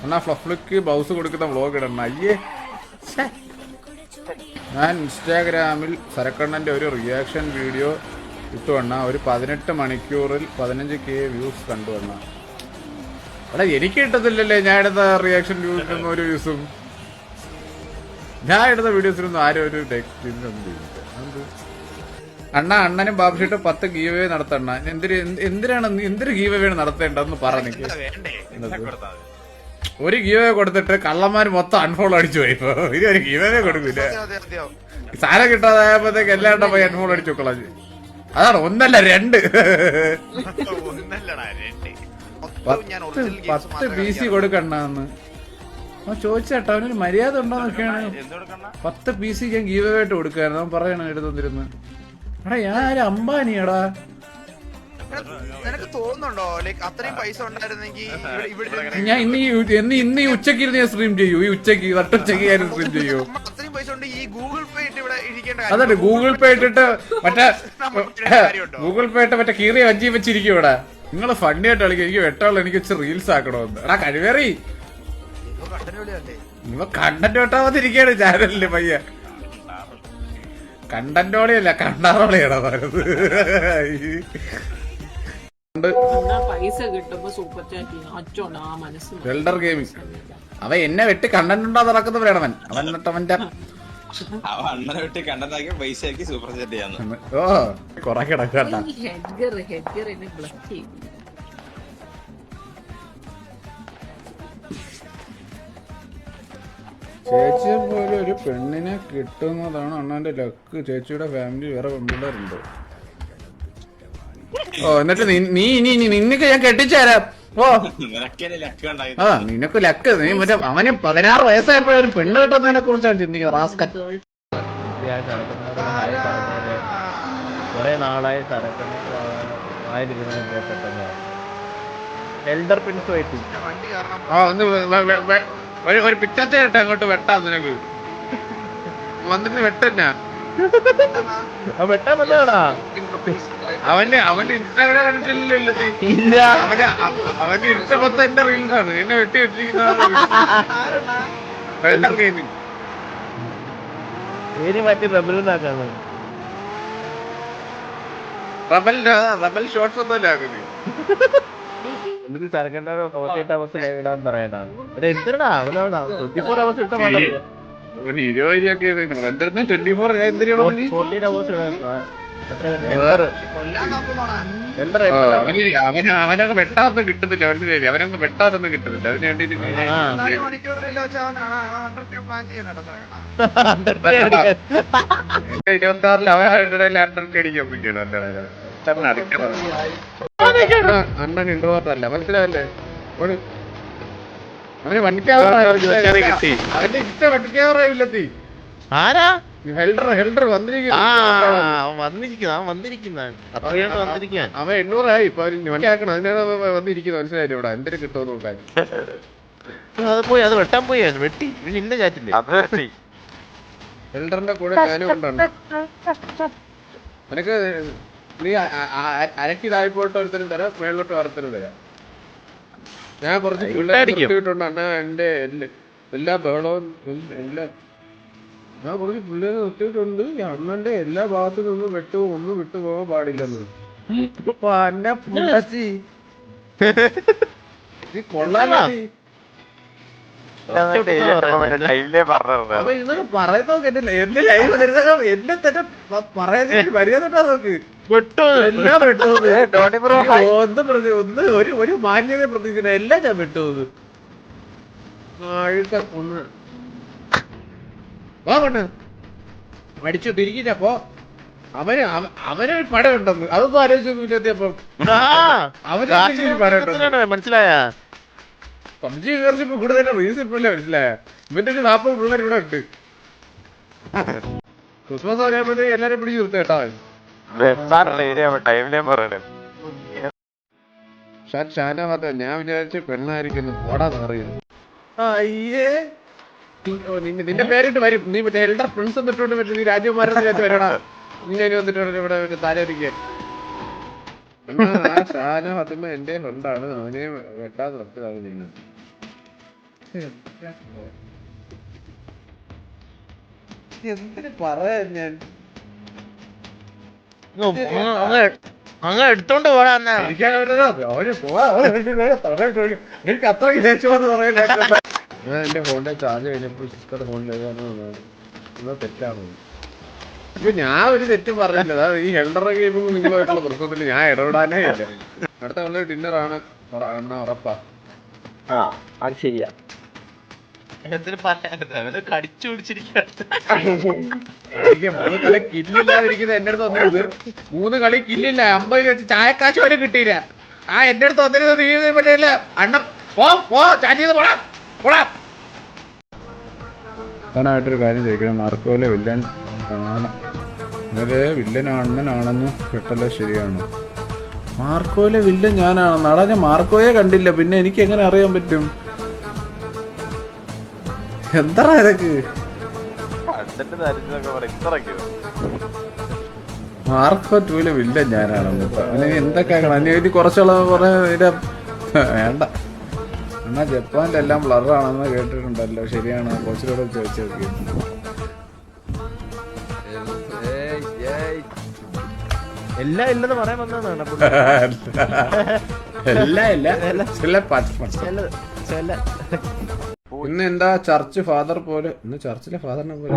അണ്ണാ ഫ്ലഫ്ലിക്ക് blouse കൊടുക്കുന്ന vlog ഇടണം. അയ്യേ, ഞാൻ ഇൻസ്റ്റാഗ്രാമിൽ സരക്കണ്ണൻ്റെ ഒരു റിയാക്ഷൻ വീഡിയോ ഇട്ടു വണ്ണ. ഒരു 18 മണിക്കൂറിൽ 15K വ്യൂസ് കണ്ടു വണ്ണ. എടാ എനിക്ക് കിട്ടത്തില്ലല്ലേ ഞാൻ ഇടുന്ന റിയാക്ഷൻ വീഡിയോസിനൊന്നും ഒരു വ്യൂസും. ഞാൻ ഇടുന്ന വീഡിയോസിനൊന്നും ആരും ഒരു ഇതിനൊന്നും ചെയ്യുന്നില്ല. അണ്ണനും ബാബുഷിട്ട് 10 ഗീവ് അവേ നടത്തണ്ണ. എന്തിനാണ് എന്തൊരു ഗീവ് അവേ നടത്തേണ്ടതെന്ന് പറഞ്ഞെനിക്ക്. ഒരു ഗീവ് അവേ കൊടുത്തിട്ട് കള്ളന്മാര് മൊത്തം അൺഫോളോ അടിച്ചു പോയി. ഇപ്പൊ ഇനി ഒരു ഗീവ് അവേ കൊടുക്കില്ല. സാധനം കിട്ടാതായപ്പോഴത്തേക്ക് എല്ലാവരുടെ പോയി അൺഫോളോ അടിച്ചു കളഞ്ഞു. അതാണ് 1 അല്ല 2. 10 BC കൊടുക്കണ്ടെന്ന് അവൻ ചോദിച്ചേട്ടാ. അവനൊരു മര്യാദ ഉണ്ടോന്നൊക്കെയാണ്. 10 BC ഞാൻ ഗീവ് അവേ ആയിട്ട് കൊടുക്കായിരുന്നു. അവൻ പറയണ എടുത്തിരുന്ന്. എടാ ഞാൻ അംബാനിയാടാ. നിനക്ക് തോന്നുന്നുണ്ടോ അത്രയും പൈസ ഉണ്ടായിരുന്നെങ്കിൽ ഞാൻ ഇന്ന് ഈ ഉച്ചക്ക് ഇരുന്ന് ഞാൻ സ്ട്രീം ചെയ്യൂ. ഈ ഉച്ചക്ക് നട്ടുച്ചക്ക് ഞാൻ സ്ട്രീം ചെയ്യൂ. അത്രയും പൈസ ഉണ്ട് ഈ ഗൂഗിൾ പേ ഇട്ട് ഇവിടെ ഇരിക്കേണ്ട. അതെ, ഗൂഗിൾ പേ ഇട്ടിട്ട് മറ്റേ ഗൂഗിൾ പേ ഇട്ട് മറ്റേ കീറിയ വഞ്ചി വെച്ചിരിക്കും ഇവിടെ. നിങ്ങള് ഫണ്ടി ആയിട്ട് കളിക്കും. എനിക്ക് വെട്ടമുള്ള എനിക്ക് വെച്ച് റീൽസ് ആക്കണമെന്ന്. എടാ കഴിവേറി ഇവ കണ്ടന്റ് വെട്ടാ മതിരിക്കാണ് ചാനലില് പയ്യ. കണ്ടന്റോളിയല്ല കണ്ടാറോളിയാടാ പറയുന്നത്. വെൽഡർ ഗെയിമിംഗ് അവ എന്നെ വെട്ടി കണ്ടന്റ് ഉണ്ടാ നടക്കുന്നവരാണ് അവൻ. അവൻ എന്നിട്ടവന്റെ ഓ കൊറേ കിടക്കണ്ട. ചേച്ചിയെ പോലെ ഒരു പെണ്ണിനെ കിട്ടുന്നതാണ് അണ്ണാന്റെ ലക്ക്. ചേച്ചിയുടെ ഫാമിലി വേറെ പെൺപിള്ളേരുണ്ട്. ഓ എന്നിട്ട് നീ നിനക്ക് ഞാൻ കെട്ടിച്ചേരാം. ഓ ആ നിനക്ക് ലക്ക്. നീ മറ്റേ അവന് 16 വയസ്സായപ്പോഴൊരു പെണ്ണ് കിട്ടുന്നതിനെ കുറിച്ചാണ് ചിന്തിക്കുന്നത്. റാസ്കൽ കുറെ നാളായി എൽഡർ പ്രിൻസ് പോയിട്ട് ഒരു പിറ്റത്തെ ഇട്ട് അങ്ങോട്ട് വെട്ടാ. നിനക്ക് വന്നിട്ട് വെട്ടന്നാ വെട്ടാൻ വന്നതാടാ. അവന്റെ ഇൻസ്റ്റാഗ്രാം കണ്ടിട്ടില്ലല്ലോ. ഇല്ല, അവന്റെ ഇൻസ്റ്റ മൊത്തം എന്റെ റീൽസാണ്. എന്നെ വെട്ടി വെച്ചിരിക്കുന്ന പേര് മാറ്റി റബലിനാക്കാണ്. റബൽ ഷോർട്സ് ഒന്നും ഇല്ല. എന്നിട്ട് സരക്കണ്ട 48 hours ഇടാൻ പറയണ്ടാ. എന്തിനാ അവനോടാ 24 hours ഇട്ട വേണ്ട. 24 അവനൊക്കെ വെട്ടാതൊന്നും കിട്ടുന്നില്ല. അവനൊന്നും വെട്ടാതൊന്നും കിട്ടുന്നില്ല. അതിന് വേണ്ടിട്ട് 26 അവൻ അടിക്കാൻ പറ്റിയാണ്. അണ്ണൻ ഇണ്ടുപോകത്തല്ല മനസ്സിലാവല്ലേ. അവന് കിട്ടി. അവന്റെ ഇഷ്ടം വണ്ടിക്കാറില്ലെത്തി. ആരാ ഹെൽഡർ വന്നിരിക്കുന്ന അവൻ 800 ഇപ്പൊ വണ്ടിയാക്കണം. അതിനാണ് വന്നിരിക്കുന്നത്. മനസ്സിലായില്ലേ. ഇവിടെ എന്തൊരു കിട്ടുമെന്ന് നോക്കാൻ. അത് പോയി അത് വെട്ടാൻ പോയി വെട്ടി ഇന്ന ചാറ്റില്ലേ. ഹെൽഡറിന്റെ കൂടെ ഞാനും കൊണ്ടാണ്. നിനക്ക് നീ അരക്കി താഴ്പോട്ട് ഒരുത്തരും തരാം, മേളിലോട്ട് വറുത്തരും തരാം. ഞാൻ കുറച്ച് പിള്ളേരിട്ടുണ്ട് അണ്ണാ. എന്റെ എല്ലാ ബഹളവും ഞാൻ കുറച്ച് പിള്ളേരെ നിർത്തിയിട്ടുണ്ട്. അണ്ണന്റെ എല്ലാ ഭാഗത്തു നിന്നും ഒന്നും വിട്ടുപോകാൻ പാടില്ലെന്ന്. കൊള്ളാൻ പറയുന്നോ കേട്ടില്ല. എന്റെ ലൈവ് എന്നെ തന്നെ പറയാൻ മര്യാദ നോക്ക്. ഒരു മാന്യത പ്രതീക്ഷിക്കുന്ന എല്ലാം ഞാൻ വിട്ടുപോകുന്നു. മടിച്ചു തിരിക്കില്ലപ്പോ അവന് പടം ഉണ്ടെന്ന് അതൊന്നും ആലോചിച്ചപ്പം മനസ്സിലായ പബ്ജി കയറിച്ചപ്പോ കൂടുതൽ റീസൺ ഇപ്പല്ലേ മനസ്സിലായ. ഇവന്റെ 40 പിള്ളേർ ഇവിടെ ഉണ്ട്. ക്രിസ്മസ് പറയാൻ എല്ലാരും പിടിച്ച് നിർത്ത കേട്ടോ. ഞാൻ വിചാരിച്ച പെണ്ണായിരിക്കുന്നു. ഓടാന്ന് അറിയുന്നു. അയ്യേ നിന്റെ പേരിട്ട് വരും. നീ മറ്റേ എൽഡർ പ്രിൻസ് എന്നിട്ടുണ്ട്. മറ്റേ നീ രാജകുമാരൻ വരണ. നീ അതിന് വന്നിട്ടുണ്ട് ഇവിടെ തലൊരിക്കാൻ. ഷാന ഫാത്തിമ എന്റെ ഫ്രണ്ടാണ്. അവനെ വെട്ടാൻ നിർത്തുകയാണ് ചെയ്യുന്നത്. എന്തിന് പറയാ ഞാൻ അങ്ങ് എടുത്തോണ്ട് പോടാ എന്നാ. എനിക്ക് അത്രയ്ക്ക് ദേഷ്യമെന്ന് പറയാൻ എന്റെ ഫോണിന്റെ ചാർജ് കഴിഞ്ഞപ്പോൾ സിസ്റ്ററുടെ ഫോണിൽ തെറ്റാണ്. ഇപ്പൊ ഞാൻ ഒരു തെറ്റും പറഞ്ഞില്ല. അതായത് ഈ ഹെൽഡർ ഗെയിമും നിങ്ങളുമായിട്ടുള്ള പ്രശ്നത്തിൽ ഞാൻ ഇടപെടാനേ ഇല്ല. അടുത്ത കൊല്ലം ഡിന്നറാണ് ഉറപ്പാ. അത് ശരിയാ. എന്തിനു പറയാൻ കടിച്ചു പിടിച്ചിരിക്കട്ടെ. എനിക്ക് 3 കളി കില്ലില്ലാതിരിക്കുന്നത് എന്റെ അടുത്ത് വന്നത്. 3 കളി കില്ലില്ല, 50 വെച്ച് ചായക്കാശ് വരെ കിട്ടിയില്ല. എന്റെ അടുത്ത് വന്നിരുന്നത് നീ പറ്റില്ല. അണ്ണൻ ചാറ്റ് ചെയ്ത് പോടാ. പ്രധാനമായിട്ടൊരു കാര്യം ചോദിക്കണം. മാർക്കോയിലെ വില്ലൻ വില്ലൻ അണ്ണനാണെന്ന് കേട്ടല്ലോ, ശരിയാണ്? മാർക്കോയിലെ വില്ലൻ ഞാനാണെന്ന്. അടാ, ഞാൻ മാർക്കോയെ കണ്ടില്ല, പിന്നെ എനിക്ക് എങ്ങനെ അറിയാൻ പറ്റും? എന്താ ഇതൊക്കെ? മാർക്കോ 2 വില്ലൻ ഞാനാണെന്ന്. എന്തൊക്കെ കുറച്ചുള്ള വേണ്ട. എന്നാ ജപ്പാനിലെല്ലാം ബ്ലറാണെന്ന് കേട്ടിട്ടുണ്ടല്ലോ, ശരിയാണ്? കോച്ചിനോട് ചോദിച്ചു നോക്കി. എല്ലാം ഇല്ലെന്ന് പറയാൻ വന്നതാണ്. ഇന്ന് എന്താ ചർച്ച് ഫാദർ പോലെ? ഇന്ന് ചർച്ചിലെ ഫാദറിനെ പോലെ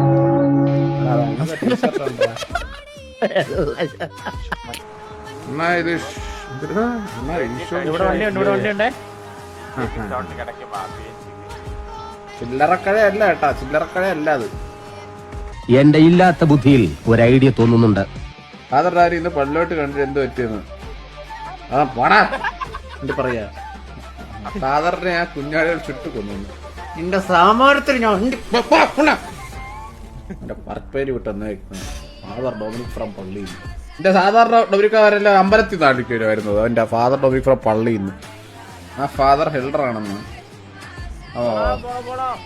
എന്നാ ഇത് ചില്ലറക്കഴയല്ല കേട്ടാ, ചില്ലറക്കഴയല്ല അത്. എന്റെ ഇല്ലാത്ത ബുദ്ധിയിൽ ഒരു ഐഡിയ തോന്നുന്നുണ്ട്. ഫാദർ ആരും ഇന്ന് പള്ളിലോട്ട് കണ്ടിട്ട് എന്ത് പറ്റിയെന്ന് പറയാ. ഫാദറിനെ ആ കുഞ്ഞാളികൾ ചുട്ടു കൊന്നു. നിന്റെ സാമാനത്തിൽ ഞാൻ എന്റെ പറപ്പേര് വിട്ടെന്ന് ഫാദർ ഡൊമിനിക് ഫ്രം പള്ളിയിൽ. എന്റെ സാധാരണ ഡൊമിനിക്കാരെല്ലാം അമ്പലത്തിൽ നാട്ടിലേക്ക് വരുമായിരുന്നത്. എന്റെ ഫാദർ ഡൊമിനിക് ഫ്രം പള്ളിയിൽ നിന്ന്. ആ ഫാദർ ഹെൽഡർ ആണെന്ന്.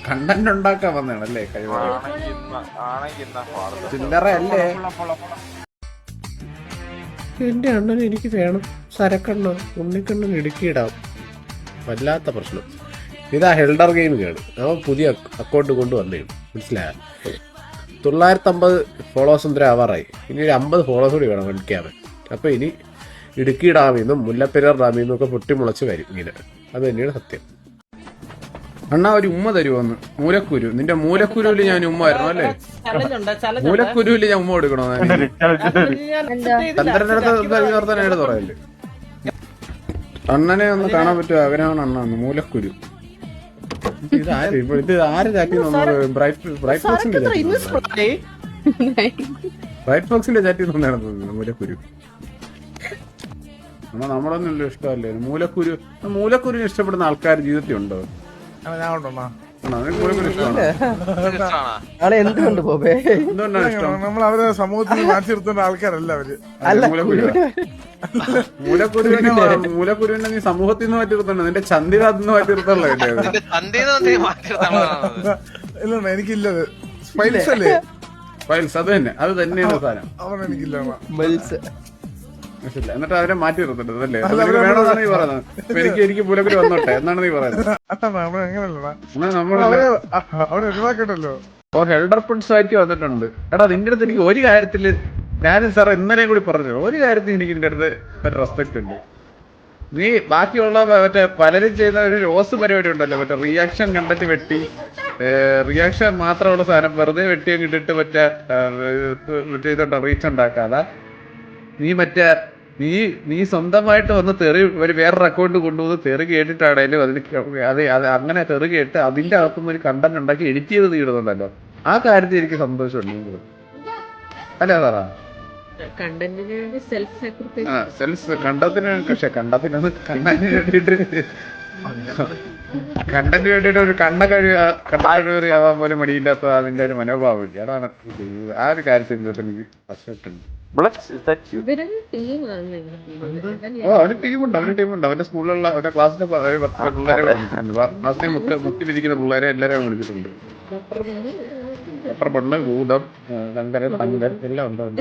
കണ്ടന്റ് ഉണ്ടാക്കാൻ വന്നതാണല്ലേ കഴിവ്. ചില്ലറയല്ലേ? എന്റെ അണ്ണൻ എനിക്ക് വേണം. സരക്കണ്ണ ഉണ്ണിക്കണ്ണൻ ഇടുക്കിയിടാം. വല്ലാത്ത പ്രശ്നം. ഇതാ ഹെൽഡർ ഗെയിം കേട്. അവൻ പുതിയ അക്കൗണ്ട് കൊണ്ടുവന്നേ, മനസ്സിലായ? 950 ഫോളോവേഴ്സ് വരെ ആവാറായി. ഇനി ഒരു 50 ഫോളോവേഴ്സ് കൂടി വേണം കളിക്കാൻ. അപ്പൊ ഇനി ഇടുക്കി ഡാമിൽ നിന്നും മുല്ലപ്പെരിയാർ ഡാമിൽ നിന്നും ഒക്കെ പൊട്ടിമുളച്ച് വരും ഇങ്ങനെ. അത് തന്നെയാണ് സത്യം. അണ്ണാ ഒരു ഉമ്മ തരുമോന്ന്? മൂലക്കുരു. നിന്റെ മൂലക്കുരുവില് ഞാൻ ഉമ്മ ആയിരുന്നു അല്ലേ? മൂലക്കുരുവില് ഞാൻ ഉമ്മ കൊടുക്കണോ? ചന്ദ്രനടുത്ത് പറയല്ലേ? അണ്ണനെ ഒന്ന് കാണാൻ പറ്റുമോ? അവനാണ് അണ്ണാന്ന്. മൂലക്കുരു. ഇത് ആര് ചാറ്റി? ബ്രൈറ്റ് ബോക്സിന്റെ ചാറ്റി തോന്നുന്നു മൂലക്കുരു. എന്നാ നമ്മളൊന്നും ഇഷ്ടമല്ലേ മൂലക്കുരു? മൂലക്കുരു ഇഷ്ടപ്പെടുന്ന ആൾക്കാർ ജീവിതത്തിൽ ഉണ്ടോ? എന്തുകൊണ്ട് പോവേ? എന്തുകൊണ്ടാണ് ഇഷ്ടം? നമ്മൾ അവരെ സമൂഹത്തിൽ മാറ്റി നിർത്തേണ്ട ആൾക്കാരല്ല അവര്. മൂലക്കുരുവിനെ നീ സമൂഹത്തിൽ നിന്ന് മാറ്റി നിർത്തണ്ട, നിന്റെ ചന്തിനകത്ത് മാറ്റി നിർത്തല്ലോ. ഇല്ല എനിക്കില്ലത്. ഫൈൽസ് അല്ലേ? ഫൈൽസ് അത് തന്നെ, അത് തന്നെയാണ് സാധനം. അവൻ എനിക്കില്ല. എന്നിട്ട് അവരെ മാറ്റി നിർത്തണ്ടത് അല്ലേ? വേണമെന്നാണ് നീ പറയുന്നത്. എനിക്ക് മൂലക്കുരു വന്നോട്ടെ എന്നാണ് നീ പറയുന്നത്. അവരെ ഒഴിവാക്കണ്ടല്ലോ. ഹെൽഡർ പ്രിൻസ് ആയിട്ട് വന്നിട്ടുണ്ട്. എടാ നിന്റെ അടുത്ത് എനിക്ക് ഒരു കാര്യത്തില്, ഞാനും സാർ ഇന്നലെയും കൂടി പറഞ്ഞു, ഒരു കാര്യത്തിൽ എനിക്ക് നിന്റെ അടുത്ത് ഒരു റെസ്പെക്ട് ഉണ്ട്. നീ ബാക്കിയുള്ള മറ്റേ പലരും ചെയ്യുന്ന ഒരു റോസ് പരിപാടി ഉണ്ടല്ലോ, മറ്റേ റിയാക്ഷൻ കണ്ടിട്ട് വെട്ടി, റിയാക്ഷൻ മാത്രമുള്ള സാധനം വെറുതെ വെട്ടിയും കിട്ടിട്ട് മറ്റേ ഇതുണ്ടോ റീച്ച് ഉണ്ടാക്കാതെ നീ സ്വന്തമായിട്ട് വന്ന് തെറി വേറൊരു അക്കൗണ്ട് കൊണ്ടുവന്ന് തെറി കേട്ടിട്ടാണേലും അതിന് അങ്ങനെ തെറി കേട്ട് അതിന്റെ അകത്തുനിന്ന് ഒരു കണ്ടന്റ് ഉണ്ടാക്കി എഡിറ്റ് ചെയ്ത് തീടുന്നുണ്ടല്ലോ. ആ കാര്യത്തിൽ എനിക്ക് സന്തോഷമുണ്ട്. അല്ലേ സാറാ? കണ്ടന്റിന് വേണ്ടിട്ട് ഒരു കണ്ണകഴിയാവാൻ പോലും മടിയില്ലാത്ത അതിന്റെ ഒരു മനോഭാവമില്ല. അതാണ് ആ ഒരു കാര്യത്തിൽ എനിക്ക് പ്രശ്നമുണ്ട്. അവന് ടീമുണ്ട്. അവന്റെ സ്കൂളിലുള്ള അവന്റെ ക്ലാസ്സിലെ ക്ലാസ്സിനെ മുത്തിലിരിക്കുന്ന പിള്ളേരെ എല്ലാരെയും വിളിച്ചിട്ടുണ്ട്. പെണ്ണ് ഭൂതം തങ്കരൻ എല്ലാം ഉണ്ട്.